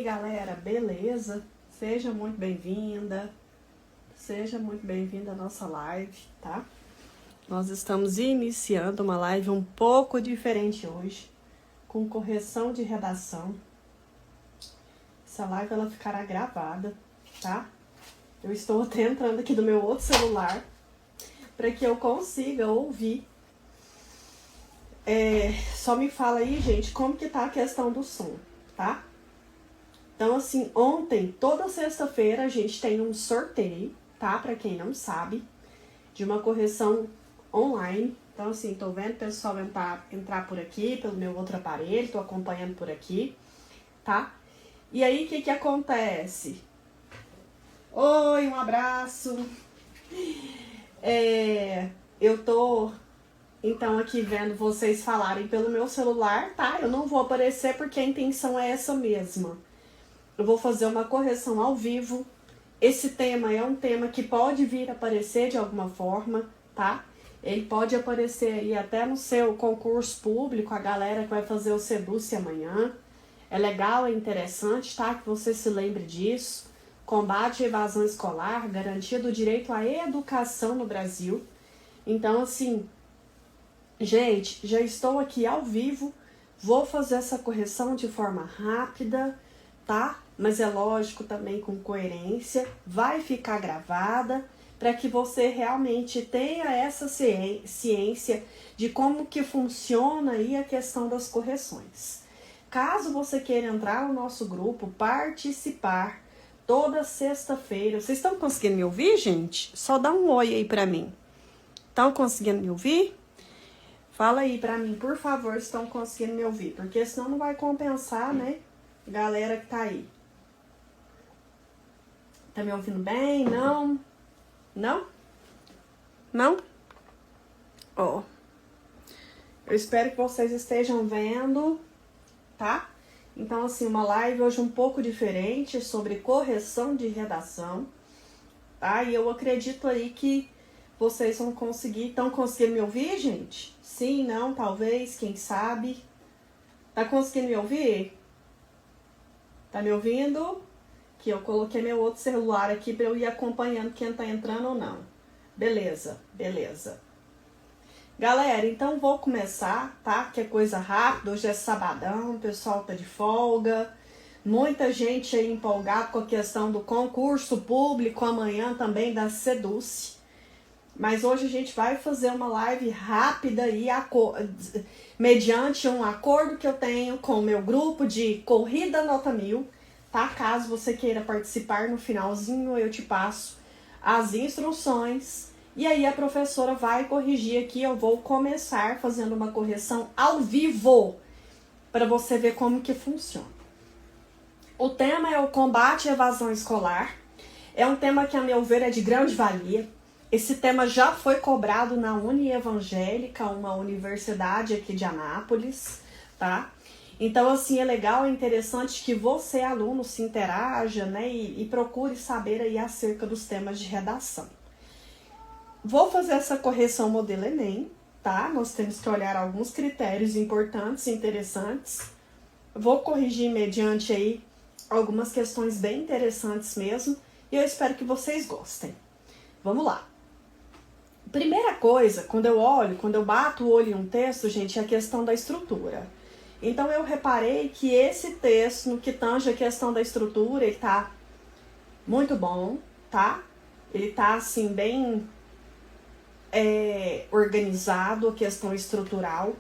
aí, galera, beleza? Seja muito bem-vinda à nossa live, tá? Nós estamos iniciando uma live um pouco diferente hoje, com correção de redação. Essa live ela ficará gravada, tá? Eu estou até entrando aqui do meu outro celular para que eu consiga ouvir. Só me fala aí, gente, como que tá a questão do som, tá? Então, assim, ontem, toda sexta-feira, a gente tem um sorteio, tá? Pra quem não sabe, de uma correção online. Então, assim, tô vendo o pessoal entrar por aqui, pelo meu outro aparelho, tô acompanhando por aqui, tá? E aí, o que acontece? Oi, um abraço! Eu tô, então, aqui vendo vocês falarem pelo meu celular, tá? Eu não vou aparecer porque a intenção é essa mesma. Eu vou fazer uma correção ao vivo. Esse tema é um tema que pode vir a aparecer de alguma forma, tá? Ele pode aparecer aí até no seu concurso público, a galera que vai fazer o Seduce amanhã. É legal, é interessante, tá? Que você se lembre disso. Combate à evasão escolar, garantia do direito à educação no Brasil. Então, assim, gente, já estou aqui ao vivo. Vou fazer essa correção de forma rápida, tá? Mas é lógico também com coerência, vai ficar gravada para que você realmente tenha essa ciência de como que funciona aí a questão das correções. Caso você queira entrar no nosso grupo, participar toda sexta-feira, vocês estão conseguindo me ouvir, gente? Só dá um oi aí para mim. Estão conseguindo me ouvir? Fala aí para mim, por favor, se estão conseguindo me ouvir, porque senão não vai compensar, né? Galera que tá aí. Tá me ouvindo bem? Não? Não? Não? Ó. Eu espero que vocês estejam vendo, tá? Então, assim, uma live hoje um pouco diferente sobre correção de redação, tá? E eu acredito aí que vocês vão conseguir. Estão conseguindo me ouvir, gente? Sim, não, talvez, quem sabe. Tá conseguindo me ouvir? Tá me ouvindo? Que eu coloquei meu outro celular aqui para eu ir acompanhando quem tá entrando ou não. Beleza, beleza. Galera, então vou começar, tá? Que é coisa rápida, hoje é sabadão, o pessoal tá de folga. Muita gente aí empolgada com a questão do concurso público, amanhã também da Seduce. Mas hoje a gente vai fazer uma live rápida aí, mediante um acordo que eu tenho com o meu grupo de Corrida Nota 1000, tá? Caso você queira participar, no finalzinho eu te passo as instruções. E aí a professora vai corrigir aqui, eu vou começar fazendo uma correção ao vivo, para você ver como que funciona. O tema é o combate à evasão escolar. É um tema que, a meu ver, é de grande valia. Esse tema já foi cobrado na Unievangélica, uma universidade aqui de Anápolis, tá? Então, assim, é legal, é interessante que você, aluno, se interaja, né? E procure saber aí acerca dos temas de redação. Vou fazer essa correção modelo Enem, tá? Nós temos que olhar alguns critérios importantes e interessantes. Vou corrigir mediante aí algumas questões bem interessantes mesmo. E eu espero que vocês gostem. Vamos lá. Primeira coisa, quando eu bato o olho em um texto, gente, é a questão da estrutura. Então, eu reparei que esse texto, no que tange a questão da estrutura, ele tá muito bom, tá? Ele tá, assim, bem organizado, a questão estrutural.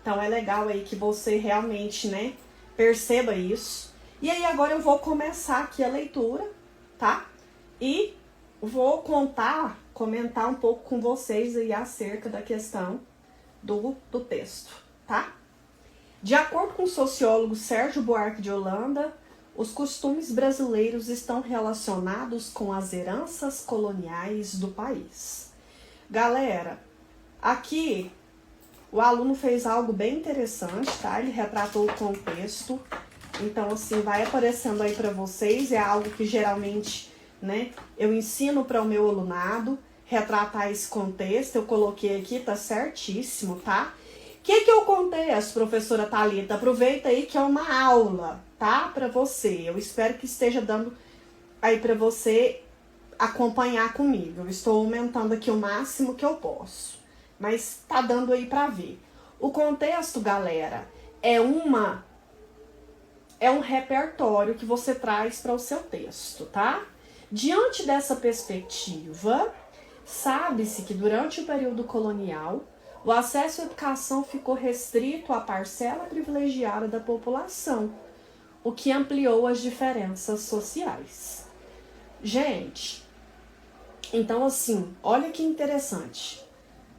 Então, é legal aí que você realmente, né, perceba isso. E aí, agora eu vou começar aqui a leitura, tá? E vou comentar um pouco com vocês aí acerca da questão do texto, tá? De acordo com o sociólogo Sérgio Buarque de Holanda, os costumes brasileiros estão relacionados com as heranças coloniais do país. Galera, aqui o aluno fez algo bem interessante, tá? Ele retratou o contexto. Então, assim, vai aparecendo aí para vocês. É algo que geralmente, né, eu ensino para o meu alunado, retratar esse contexto. Eu coloquei aqui, tá certíssimo, tá? O que é o contexto, professora Thalita? Aproveita aí que é uma aula, tá? Para você. Eu espero que esteja dando aí para você acompanhar comigo. Eu estou aumentando aqui o máximo que eu posso, mas tá dando aí para ver. O contexto, galera, é um repertório que você traz para o seu texto, tá? Diante dessa perspectiva, sabe-se que durante o período colonial, o acesso à educação ficou restrito à parcela privilegiada da população, o que ampliou as diferenças sociais. Gente, então assim, olha que interessante.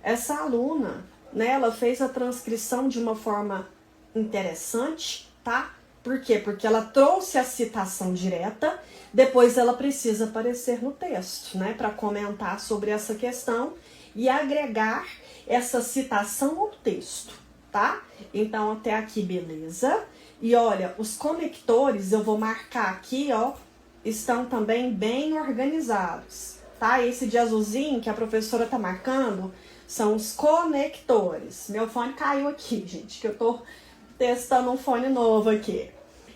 Essa aluna, né, ela fez a transcrição de uma forma interessante, tá? Por quê? Porque ela trouxe a citação direta, depois ela precisa aparecer no texto, né, para comentar sobre essa questão e agregar essa citação ao texto, tá? Então, até aqui, beleza? E olha, os conectores, eu vou marcar aqui, ó, estão também bem organizados, tá? Esse de azulzinho que a professora tá marcando são os conectores. Meu fone caiu aqui, gente, que eu tô testando um fone novo aqui.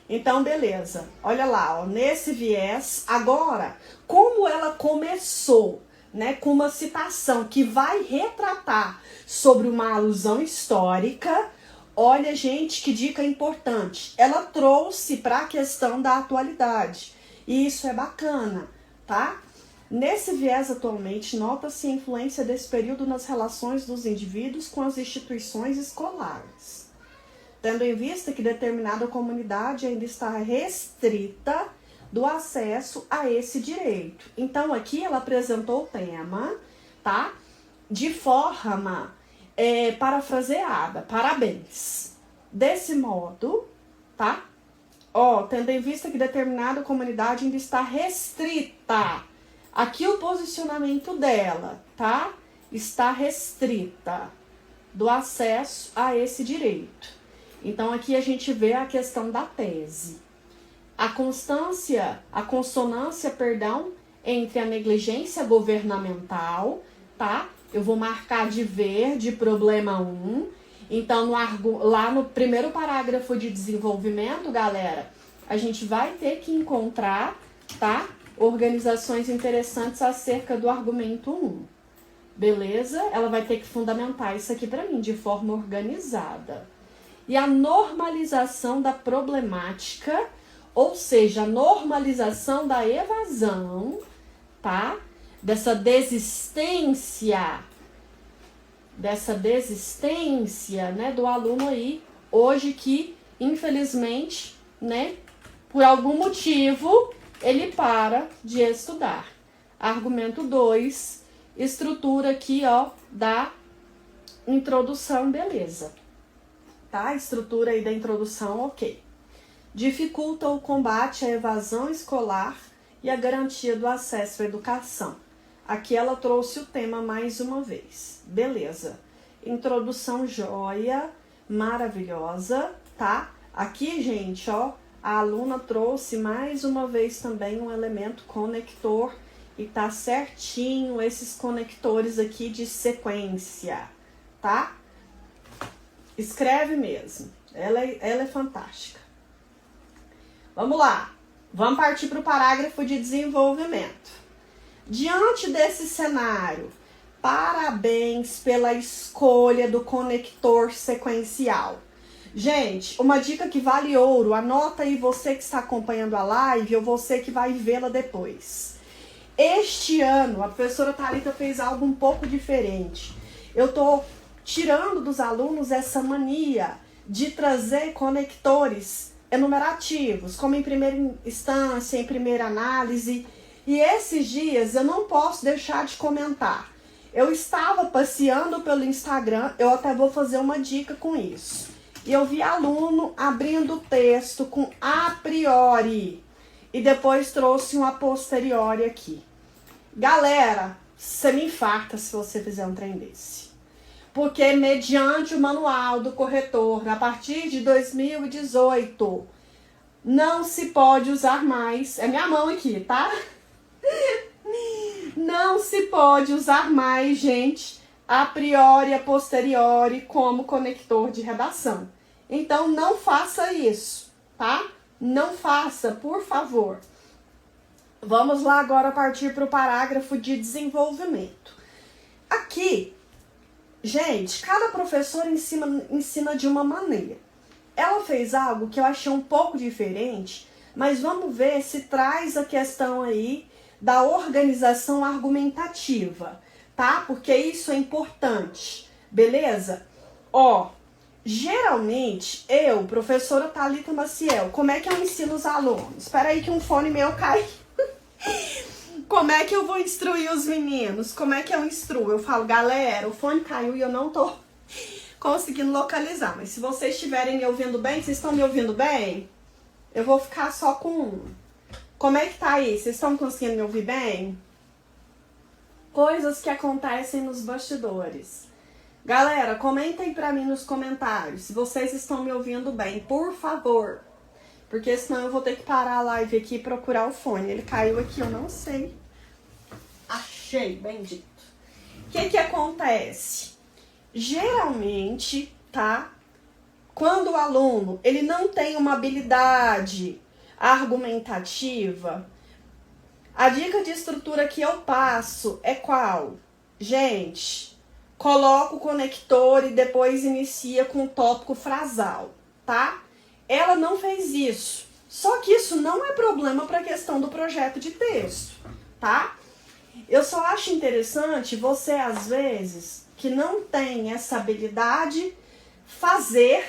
Então, beleza. Olha lá, ó, nesse viés. Agora, como ela começou, né, com uma citação que vai retratar sobre uma alusão histórica, olha, gente, que dica importante. Ela trouxe para a questão da atualidade. E isso é bacana, tá? Nesse viés, atualmente, nota-se a influência desse período nas relações dos indivíduos com as instituições escolares, tendo em vista que determinada comunidade ainda está restrita do acesso a esse direito. Então, aqui ela apresentou o tema, tá? De forma parafraseada. Parabéns. Desse modo, tá? Ó, tendo em vista que determinada comunidade ainda está restrita. Aqui o posicionamento dela, tá? Está restrita do acesso a esse direito. Então, aqui a gente vê a questão da tese. A consonância, entre a negligência governamental, tá? Eu vou marcar de verde, problema 1. Então, lá no primeiro parágrafo de desenvolvimento, galera, a gente vai ter que encontrar, tá? Organizações interessantes acerca do argumento 1. Beleza? Ela vai ter que fundamentar isso aqui para mim de forma organizada. E a normalização da problemática, ou seja, a normalização da evasão, tá? Dessa desistência, né, do aluno aí, hoje que, infelizmente, né, por algum motivo, ele para de estudar. Argumento 2, estrutura aqui, ó, da introdução, beleza. Tá? A estrutura aí da introdução, ok. Dificulta o combate à evasão escolar e a garantia do acesso à educação. Aqui ela trouxe o tema mais uma vez. Beleza. Introdução joia, maravilhosa, tá? Aqui, gente, ó, a aluna trouxe mais uma vez também um elemento conector e tá certinho esses conectores aqui de sequência, tá? Escreve mesmo. Ela é fantástica. Vamos lá. Vamos partir para o parágrafo de desenvolvimento. Diante desse cenário, parabéns pela escolha do conector sequencial. Gente, uma dica que vale ouro. Anota aí você que está acompanhando a live ou você que vai vê-la depois. Este ano, a professora Thalita fez algo um pouco diferente. Eu estou tirando dos alunos essa mania de trazer conectores enumerativos, como em primeira instância, em primeira análise. E esses dias eu não posso deixar de comentar. Eu estava passeando pelo Instagram, eu até vou fazer uma dica com isso. E eu vi aluno abrindo o texto com a priori e depois trouxe um a posteriori aqui. Galera, você me infarta se você fizer um trem desse. Porque mediante o manual do corretor, a partir de 2018, não se pode usar mais... É minha mão aqui, tá? Não se pode usar mais, gente, a priori e a posteriori como conector de redação. Então, não faça isso, tá? Não faça, por favor. Vamos lá agora partir para o parágrafo de desenvolvimento. Aqui, gente, cada professor ensina de uma maneira. Ela fez algo que eu achei um pouco diferente, mas vamos ver se traz a questão aí da organização argumentativa, tá? Porque isso é importante, beleza? Ó, geralmente, eu, professora Thalita Maciel, como é que eu ensino os alunos? Espera aí que um fone meu cai. Como é que eu vou instruir os meninos? Como é que eu instruo? Eu falo, galera, o fone caiu e eu não tô conseguindo localizar. Mas se vocês estiverem me ouvindo bem, vocês estão me ouvindo bem? Eu vou ficar só com um. Como é que tá aí? Vocês estão conseguindo me ouvir bem? Coisas que acontecem nos bastidores. Galera, comentem pra mim nos comentários se vocês estão me ouvindo bem, por favor. Porque senão eu vou ter que parar a live aqui e procurar o fone. Ele caiu aqui, eu não sei. Achei, bendito. O que acontece? Geralmente, tá? Quando o aluno ele não tem uma habilidade argumentativa, a dica de estrutura que eu passo é qual? Gente, coloca o conector e depois inicia com o tópico frasal, tá? Ela não fez isso. Só que isso não é problema para a questão do projeto de texto, tá? Eu só acho interessante você, às vezes, que não tem essa habilidade,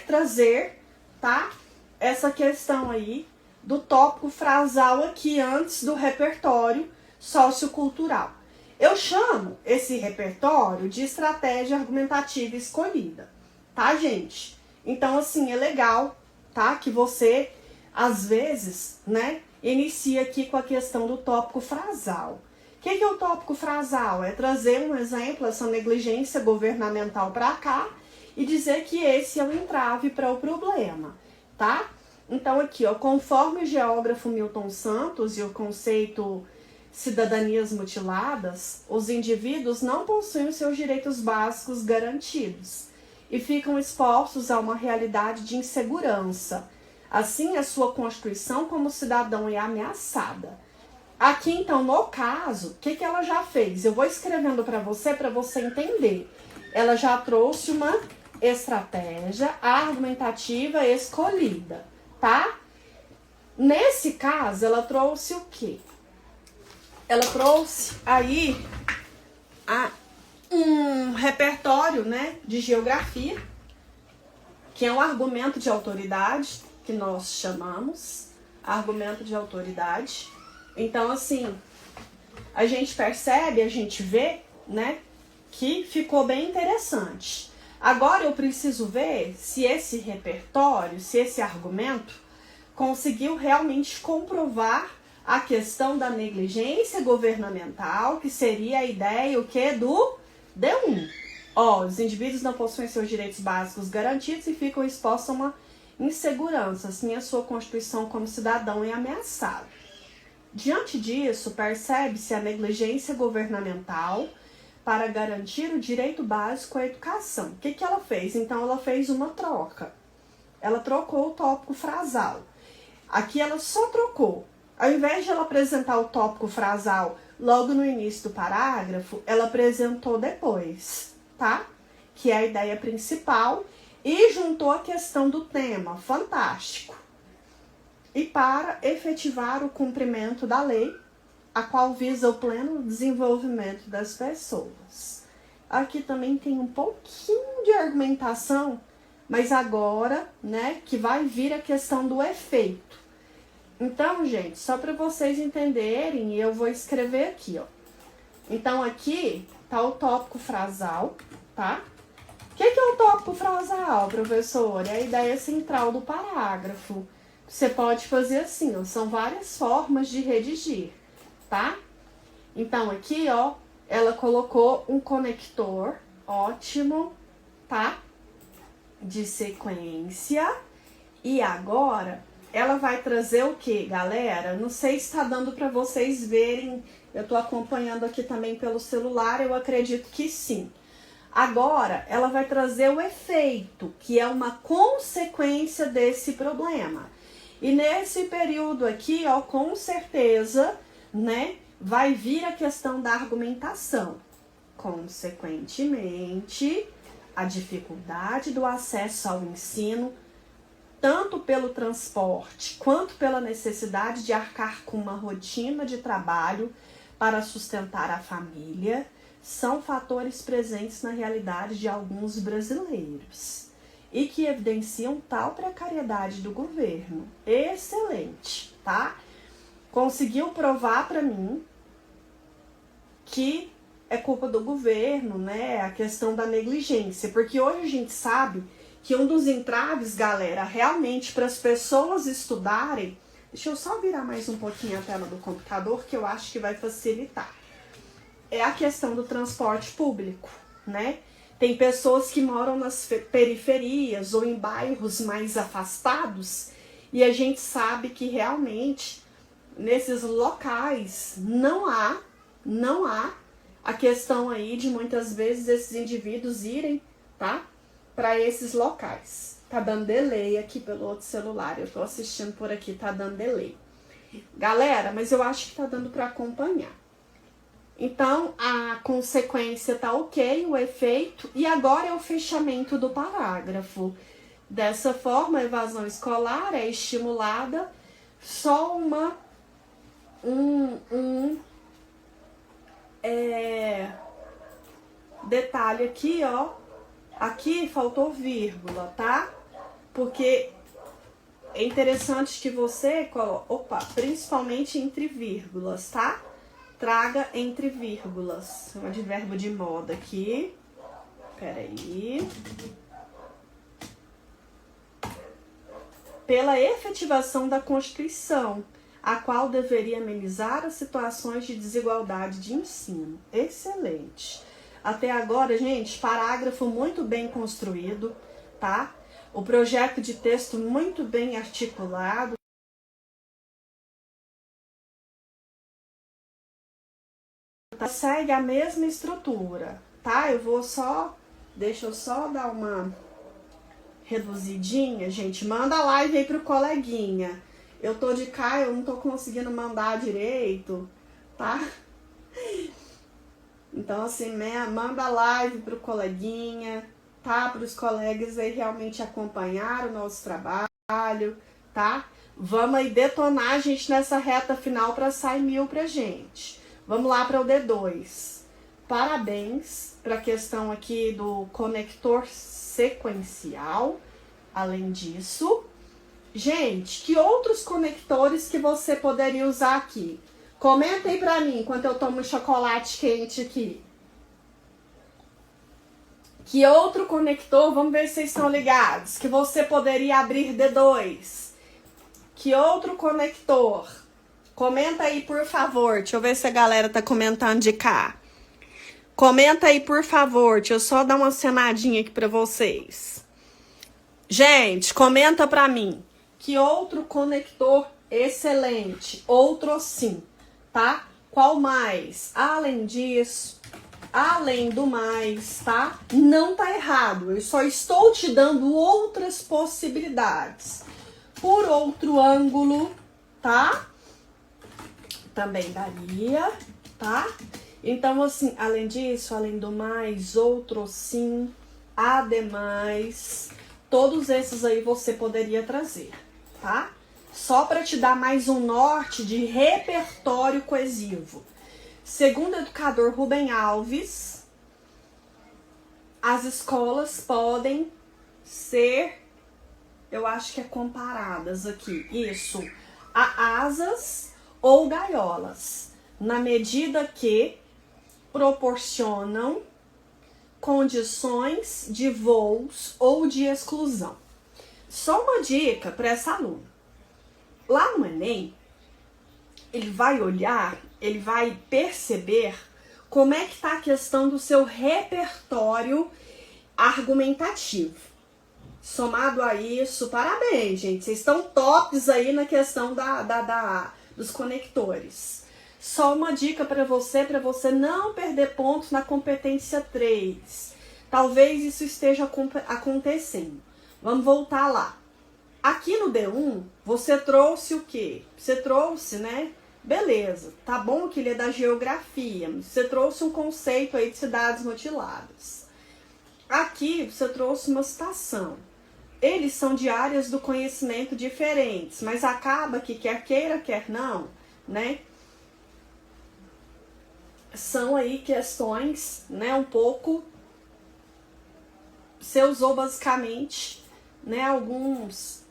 trazer, tá? Essa questão aí do tópico frasal aqui antes do repertório sociocultural. Eu chamo esse repertório de estratégia argumentativa escolhida, tá, gente? Então, assim, é legal, tá? Que você, às vezes, né, inicia aqui com a questão do tópico frasal. O que é o tópico frasal? É trazer um exemplo, essa negligência governamental para cá e dizer que esse é o entrave para o problema, tá? Então aqui, ó, conforme o geógrafo Milton Santos e o conceito cidadanias mutiladas, os indivíduos não possuem os seus direitos básicos garantidos e ficam expostos a uma realidade de insegurança. Assim, a sua constituição como cidadão é ameaçada. Aqui, então, no caso, o que ela já fez? Eu vou escrevendo para você entender. Ela já trouxe uma estratégia argumentativa escolhida, tá? Nesse caso, ela trouxe o quê? Ela trouxe aí um repertório, né, de geografia, que é um argumento de autoridade, que nós chamamos argumento de autoridade. Então, assim, a gente percebe, a gente vê, né, que ficou bem interessante. Agora eu preciso ver se esse repertório, se esse argumento conseguiu realmente comprovar a questão da negligência governamental, que seria a ideia o que do D1. Ó, os indivíduos não possuem seus direitos básicos garantidos e ficam expostos a uma insegurança, assim a sua constituição como cidadão é ameaçada. Diante disso, percebe-se a negligência governamental para garantir o direito básico à educação. O que ela fez? Então, ela fez uma troca. Ela trocou o tópico frasal. Aqui ela só trocou. Ao invés de ela apresentar o tópico frasal logo no início do parágrafo, ela apresentou depois, tá? Que é a ideia principal e juntou a questão do tema. Fantástico. E para efetivar o cumprimento da lei, a qual visa o pleno desenvolvimento das pessoas. Aqui também tem um pouquinho de argumentação, mas agora, né, que vai vir a questão do efeito. Então, gente, só para vocês entenderem, eu vou escrever aqui, ó. Então, aqui tá o tópico frasal, tá? O que é o tópico frasal, professor? É a ideia central do parágrafo. Você pode fazer assim, ó, são várias formas de redigir, tá? Então, aqui, ó, ela colocou um conector, ótimo, tá? De sequência. E agora, ela vai trazer o que, galera? Não sei se tá dando para vocês verem, eu tô acompanhando aqui também pelo celular, eu acredito que sim. Agora, ela vai trazer o efeito, que é uma consequência desse problema. E nesse período aqui, ó, com certeza, né, vai vir a questão da argumentação. Consequentemente, a dificuldade do acesso ao ensino, tanto pelo transporte quanto pela necessidade de arcar com uma rotina de trabalho para sustentar a família, são fatores presentes na realidade de alguns brasileiros e que evidenciam tal precariedade do governo. Excelente, tá? Conseguiu provar para mim que é culpa do governo, né? A questão da negligência, porque hoje a gente sabe que um dos entraves, galera, realmente para as pessoas estudarem, deixa eu só virar mais um pouquinho a tela do computador que eu acho que vai facilitar, é a questão do transporte público, né? Tem pessoas que moram nas periferias ou em bairros mais afastados e a gente sabe que realmente nesses locais não há a questão aí de muitas vezes esses indivíduos irem, tá, para esses locais. Tá dando delay aqui pelo outro celular, eu tô assistindo por aqui, tá dando delay. Galera, mas eu acho que tá dando para acompanhar. Então, a consequência tá ok, o efeito, e agora é o fechamento do parágrafo. Dessa forma, a evasão escolar é estimulada, só detalhe aqui, ó, aqui faltou vírgula, tá? Porque é interessante que você, principalmente entre vírgulas, tá? Traga entre vírgulas. Um advérbio de moda aqui. Peraí. Pela efetivação da Constituição, a qual deveria amenizar as situações de desigualdade de ensino. Excelente. Até agora, gente, parágrafo muito bem construído, tá? O projeto de texto muito bem articulado. Segue a mesma estrutura, tá? Deixa eu só dar uma reduzidinha, gente. Manda a live aí pro coleguinha. Eu tô de cá, eu não tô conseguindo mandar direito, tá? Então, assim, né, manda a live pro coleguinha, tá? Para os colegas aí realmente acompanhar o nosso trabalho, tá? Vamos aí detonar a gente nessa reta final para sair 1000 pra gente. Vamos lá para o D2. Parabéns para a questão aqui do conector sequencial. Além disso, gente, que outros conectores que você poderia usar aqui? Comenta aí pra mim enquanto eu tomo um chocolate quente aqui. Que outro conector, vamos ver se vocês estão ligados, que você poderia abrir D2? Que outro conector? Comenta aí, por favor. Deixa eu ver se a galera tá comentando de cá. Comenta aí, por favor. Deixa eu só dar uma acenadinha aqui pra vocês. Gente, comenta pra mim. Que outro conector excelente? Outro sim, tá? Qual mais? Além disso, além do mais, tá? Não tá errado. Eu só estou te dando outras possibilidades. Por outro ângulo, tá? Também daria, tá? Então, assim, além disso, além do mais, outro sim, ademais, todos esses aí você poderia trazer, tá? Só para te dar mais um norte de repertório coesivo. Segundo o educador Rubem Alves, as escolas podem ser, eu acho que é comparadas aqui, isso, a asas ou gaiolas, na medida que proporcionam condições de voos ou de exclusão. Só uma dica para essa aluna. Lá no Enem, ele vai olhar, ele vai perceber como é que está a questão do seu repertório argumentativo. Somado a isso, parabéns, gente. Vocês estão tops aí na questão dos conectores. Só uma dica para você não perder pontos na competência 3. Talvez isso esteja acontecendo. Vamos voltar lá. Aqui no D1, você trouxe o quê? Você trouxe, né? Beleza, tá bom que ele é da geografia, mas você trouxe um conceito aí de cidades mutiladas. Aqui, você trouxe uma citação. Eles são de áreas do conhecimento diferentes, mas acaba que quer queira, quer não, né? São aí questões, né, um pouco... Você usou basicamente, né,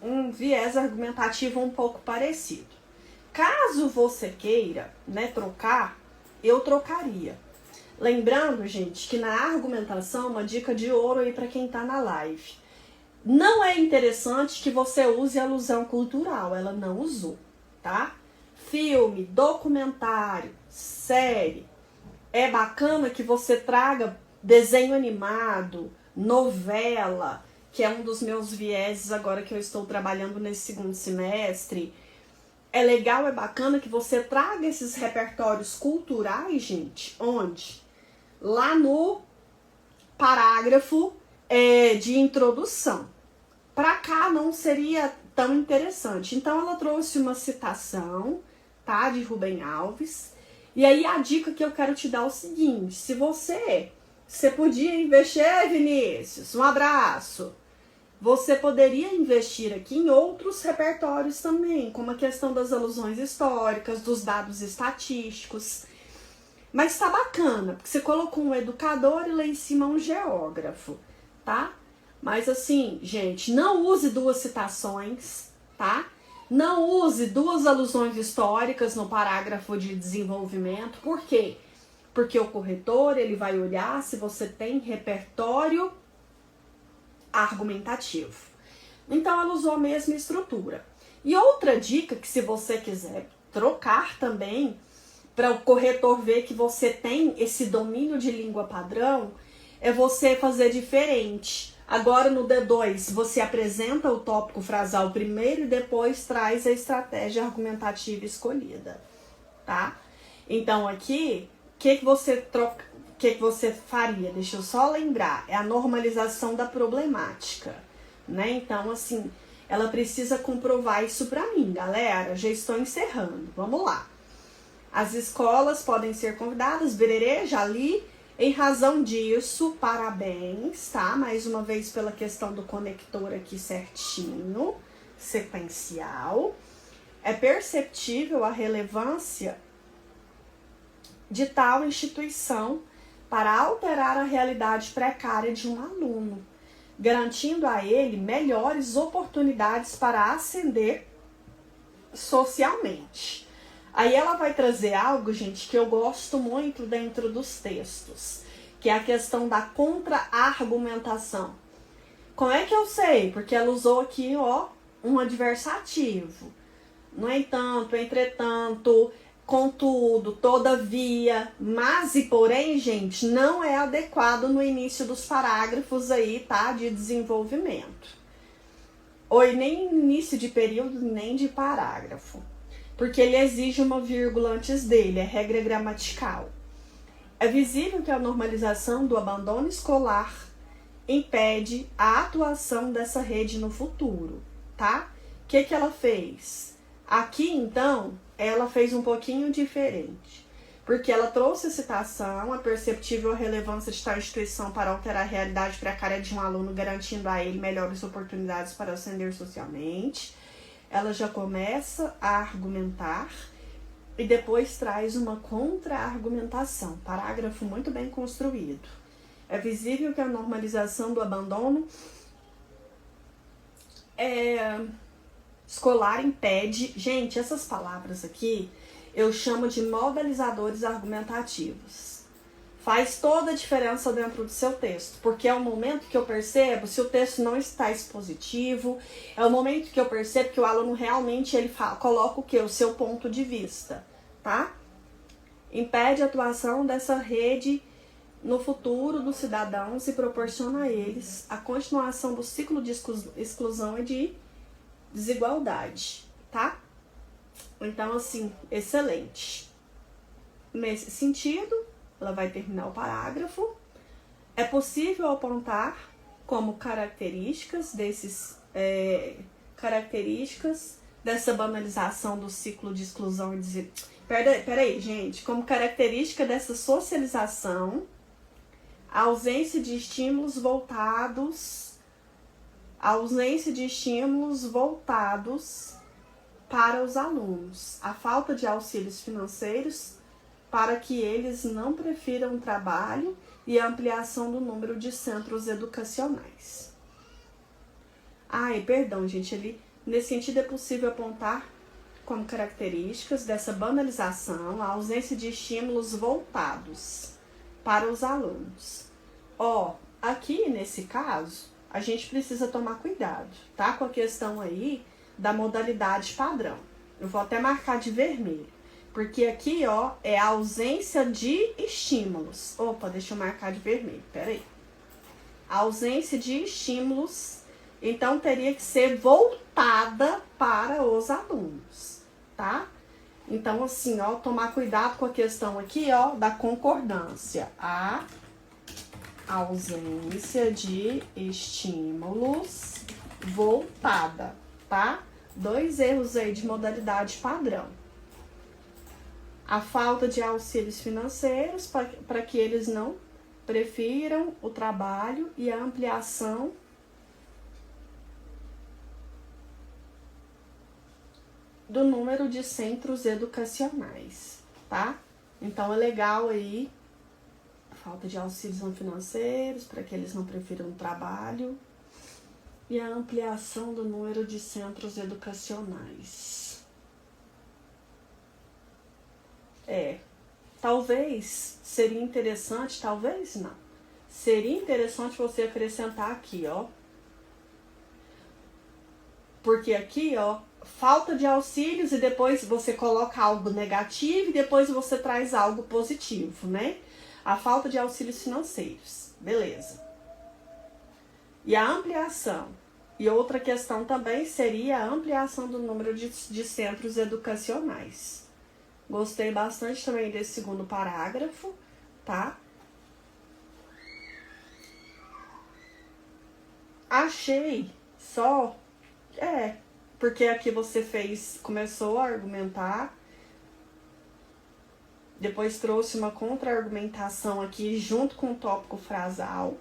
um viés argumentativo um pouco parecido. Caso você queira, né, trocar, eu trocaria. Lembrando, gente, que na argumentação, uma dica de ouro aí para quem tá na live. Não é interessante que você use alusão cultural, ela não usou, tá? Filme, documentário, série. É bacana que você traga desenho animado, novela, que é um dos meus vieses agora que eu estou trabalhando nesse segundo semestre. É legal, é bacana que você traga esses repertórios culturais, gente, onde? Lá no parágrafo de introdução. Para cá não seria tão interessante. Então ela trouxe uma citação, tá, de Rubem Alves. E aí a dica que eu quero te dar é o seguinte: se você podia investir, Vinícius, um abraço. Você poderia investir aqui em outros repertórios também, como a questão das alusões históricas, dos dados estatísticos. Mas tá bacana, porque você colocou um educador e lá em cima um geógrafo, tá? Mas assim, gente, não use duas citações, tá? Não use duas alusões históricas no parágrafo de desenvolvimento. Por quê? Porque o corretor, ele vai olhar se você tem repertório argumentativo. Então, ela usou a mesma estrutura. E outra dica que se você quiser trocar também, para o corretor ver que você tem esse domínio de língua padrão, é você fazer diferente. Agora no D2 você apresenta o tópico frasal primeiro e depois traz a estratégia argumentativa escolhida, tá? Então aqui, o que você faria? Deixa eu só lembrar, é a normalização da problemática, né? Então assim, ela precisa comprovar isso para mim, galera. Já estou encerrando, vamos lá. As escolas podem ser convidadas, bererê, já li. Em razão disso, parabéns, tá? Mais uma vez pela questão do conector aqui certinho, sequencial. É perceptível a relevância de tal instituição para alterar a realidade precária de um aluno, garantindo a ele melhores oportunidades para ascender socialmente. Aí ela vai trazer algo, gente, que eu gosto muito dentro dos textos, que é a questão da contra-argumentação. Como é que eu sei? Porque ela usou aqui, ó, um adversativo. No entanto, entretanto, contudo, todavia, mas e porém, gente, não é adequado no início dos parágrafos aí, tá? De desenvolvimento. Ou nem início de período, nem de parágrafo. Porque ele exige uma vírgula antes dele, é regra gramatical. É visível que a normalização do abandono escolar impede a atuação dessa rede no futuro, tá? O que ela fez? Aqui, então, ela fez um pouquinho diferente, porque ela trouxe a citação, a perceptível relevância de tal instituição para alterar a realidade precária de um aluno, garantindo a ele melhores oportunidades para ascender socialmente. Ela já começa a argumentar e depois traz uma contra-argumentação. Parágrafo muito bem construído. É visível que a normalização do abandono escolar impede... Gente, essas palavras aqui eu chamo de modalizadores argumentativos. Faz toda a diferença dentro do seu texto, porque é o momento que eu percebo se o texto não está expositivo, é o momento que eu percebo que o aluno realmente coloca o quê? O seu ponto de vista, tá? Impede a atuação dessa rede no futuro dos cidadãos e proporciona a eles a continuação do ciclo de exclusão e de desigualdade, tá? Então, assim, excelente. Nesse sentido, ela vai terminar o parágrafo. É possível apontar como características características dessa banalização do ciclo de exclusão e Peraí, gente. Como característica dessa socialização, a ausência de estímulos voltados para os alunos, a falta de auxílios financeiros para que eles não prefiram o trabalho e a ampliação do número de centros educacionais. Perdão, gente, nesse sentido é possível apontar como características dessa banalização a ausência de estímulos voltados para os alunos. Aqui nesse caso, a gente precisa tomar cuidado, tá? Com a questão aí da modalidade padrão. Eu vou até marcar de vermelho, porque aqui, é a ausência de estímulos. Deixa eu marcar de vermelho, peraí. A ausência de estímulos, então teria que ser voltada para os alunos, tá? Então, assim, tomar cuidado com a questão aqui, da concordância. A ausência de estímulos voltada, tá? 2 erros aí de modalidade padrão. A falta de auxílios financeiros para que eles não prefiram o trabalho e a ampliação do número de centros educacionais, tá? Então é legal aí a falta de auxílios não financeiros para que eles não prefiram o trabalho e a ampliação do número de centros educacionais. Talvez seria interessante, talvez não. Seria interessante você acrescentar aqui, porque aqui, falta de auxílios e depois você coloca algo negativo e depois você traz algo positivo, né? A falta de auxílios financeiros, beleza. E a ampliação. E outra questão também seria a ampliação do número de centros educacionais. Gostei bastante também desse segundo parágrafo, tá? Achei só... porque aqui você começou a argumentar, depois trouxe uma contra-argumentação aqui junto com o tópico frasal.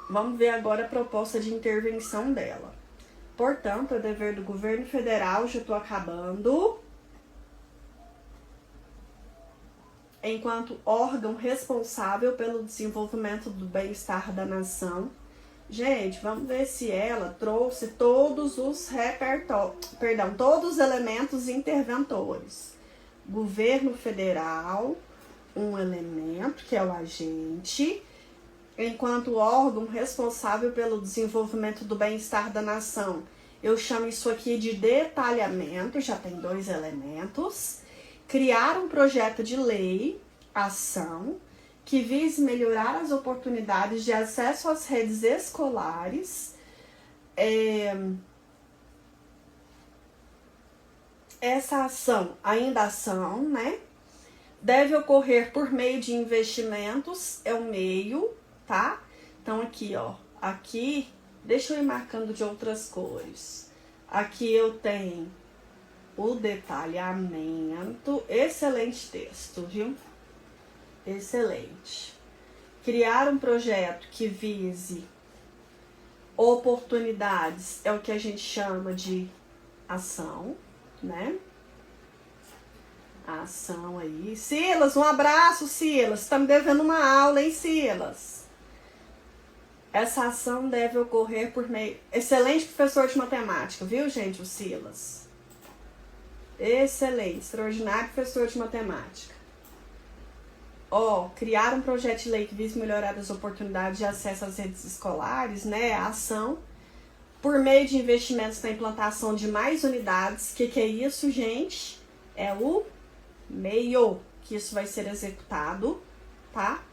Vamos ver agora a proposta de intervenção dela. Portanto, é dever do governo federal, já estou acabando, enquanto órgão responsável pelo desenvolvimento do bem-estar da nação. Gente, vamos ver se ela trouxe todos os todos os elementos interventores. Governo federal, um elemento, que é o agente, enquanto órgão responsável pelo desenvolvimento do bem-estar da nação. Eu chamo isso aqui de detalhamento, já tem 2 elementos. Criar um projeto de lei, ação, que vise melhorar as oportunidades de acesso às redes escolares. Essa ação, né? Deve ocorrer por meio de investimentos, é o meio, tá? Então aqui, aqui, deixa eu ir marcando de outras cores. Aqui eu tenho o detalhamento, excelente texto, viu? Excelente. Criar um projeto que vise oportunidades é o que a gente chama de ação, né? A ação aí. Silas, um abraço, Silas. Tá me devendo uma aula, hein, Silas? Essa ação deve ocorrer por meio... Excelente professor de matemática, viu, gente, o Silas? Excelente, extraordinário professor de matemática. Criar um projeto de lei que vise melhorar as oportunidades de acesso às redes escolares, né? A ação por meio de investimentos na implantação de mais unidades. Que é isso, gente? É o meio que isso vai ser executado, tá?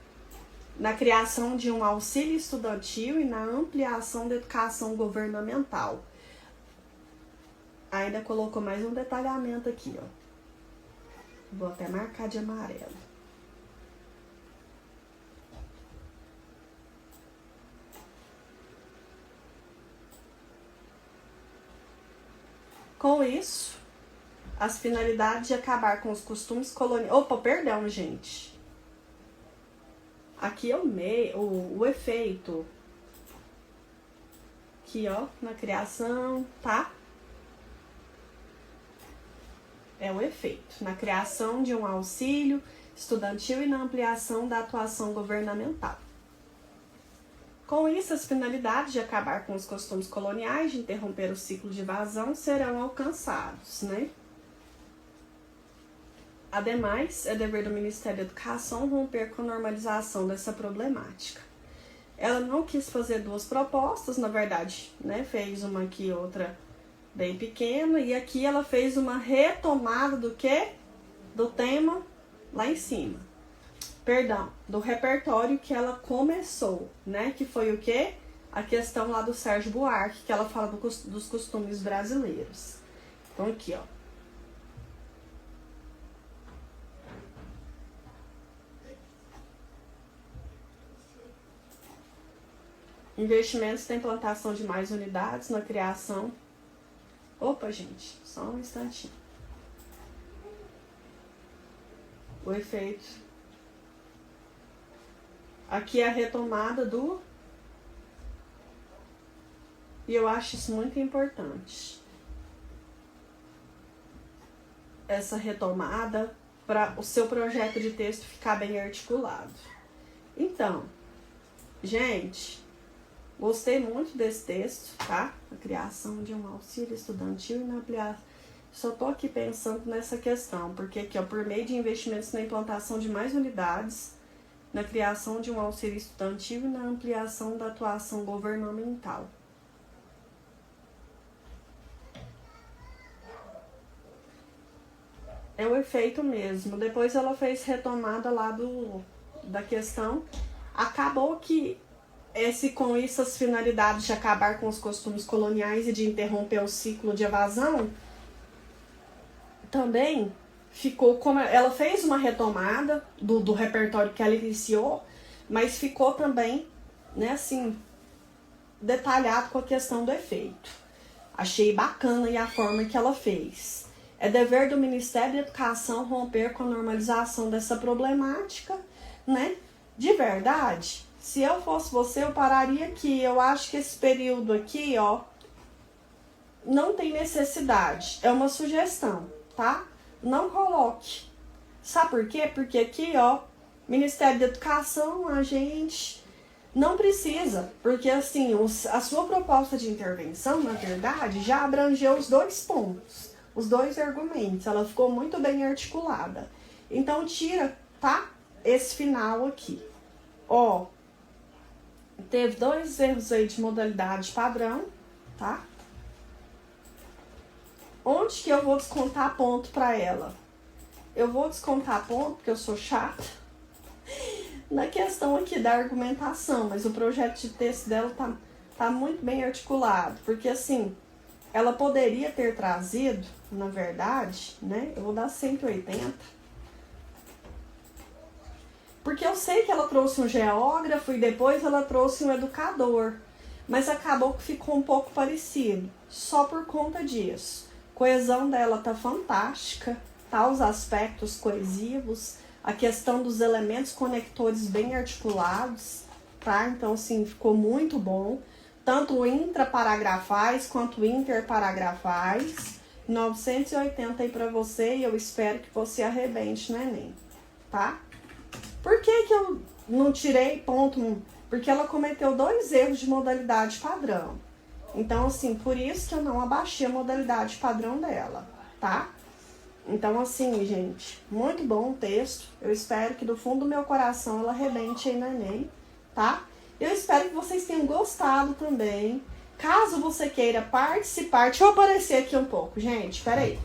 Na criação de um auxílio estudantil e na ampliação da educação governamental. Ainda colocou mais um detalhamento aqui, Vou até marcar de amarelo. Com isso, as finalidades de acabar com os costumes coloniais... Opa, perdão, gente. Aqui é o efeito. Aqui, ó, na criação, tá? É o efeito. Na criação de um auxílio estudantil e na ampliação da atuação governamental. Com isso, as finalidades de acabar com os costumes coloniais, de interromper o ciclo de evasão, serão alcançados, né? Ademais, é dever do Ministério da Educação romper com a normalização dessa problemática. Ela não quis fazer duas propostas, na verdade, né? Fez uma aqui e outra bem pequena, e aqui ela fez uma retomada do quê? Do tema lá em cima. Perdão, do repertório que ela começou, né? Que foi o quê? A questão lá do Sérgio Buarque, que ela fala dos costumes brasileiros. Então aqui, ó. Investimentos na implantação de mais unidades, na criação... Opa, gente, só um instantinho. O efeito. Aqui é a retomada do... E eu acho isso muito importante. Essa retomada para o seu projeto de texto ficar bem articulado. Então, gente, gostei muito desse texto, tá? A criação de um auxílio estudantil e na ampliação. Só tô aqui pensando nessa questão, porque aqui, ó, por meio de investimentos na implantação de mais unidades, na criação de um auxílio estudantil e na ampliação da atuação governamental. É o efeito mesmo. Depois ela fez retomada lá da questão. Acabou que com isso as finalidades de acabar com os costumes coloniais e de interromper o ciclo de evasão, também ficou como... Ela fez uma retomada do repertório que ela iniciou, mas ficou também, né, assim, detalhado com a questão do efeito. Achei bacana e a forma que ela fez. É dever do Ministério da Educação romper com a normalização dessa problemática, né? De verdade, se eu fosse você, eu pararia aqui. Eu acho que esse período aqui, ó, não tem necessidade. É uma sugestão, tá? Não coloque. Sabe por quê? Porque aqui, ó, Ministério da Educação, a gente não precisa. Porque, assim, a sua proposta de intervenção, na verdade, já abrangeu os dois pontos. Os dois argumentos. Ela ficou muito bem articulada. Então, tira, tá? Esse final aqui. Ó, teve 2 erros aí de modalidade padrão, tá? Onde que eu vou descontar ponto para ela? Eu vou descontar ponto, porque eu sou chata, na questão aqui da argumentação, mas o projeto de texto dela tá muito bem articulado, porque assim, ela poderia ter trazido, na verdade, né? Eu vou dar 180. Porque eu sei que ela trouxe um geógrafo e depois ela trouxe um educador. Mas acabou que ficou um pouco parecido. Só por conta disso. A coesão dela tá fantástica. Tá? Os aspectos coesivos. A questão dos elementos conectores bem articulados. Tá? Então, assim, ficou muito bom. Tanto intraparagrafais quanto interparagrafais. 980 aí pra você e eu espero que você arrebente no Enem. Tá? Por que que eu não tirei ponto? Porque ela cometeu 2 erros de modalidade padrão. Então, assim, por isso que eu não abaixei a modalidade padrão dela, tá? Então, assim, gente, muito bom o texto. Eu espero que do fundo do meu coração ela arrebente aí no Enem, tá? Eu espero que vocês tenham gostado também. Caso você queira participar, deixa eu aparecer aqui um pouco, gente, peraí.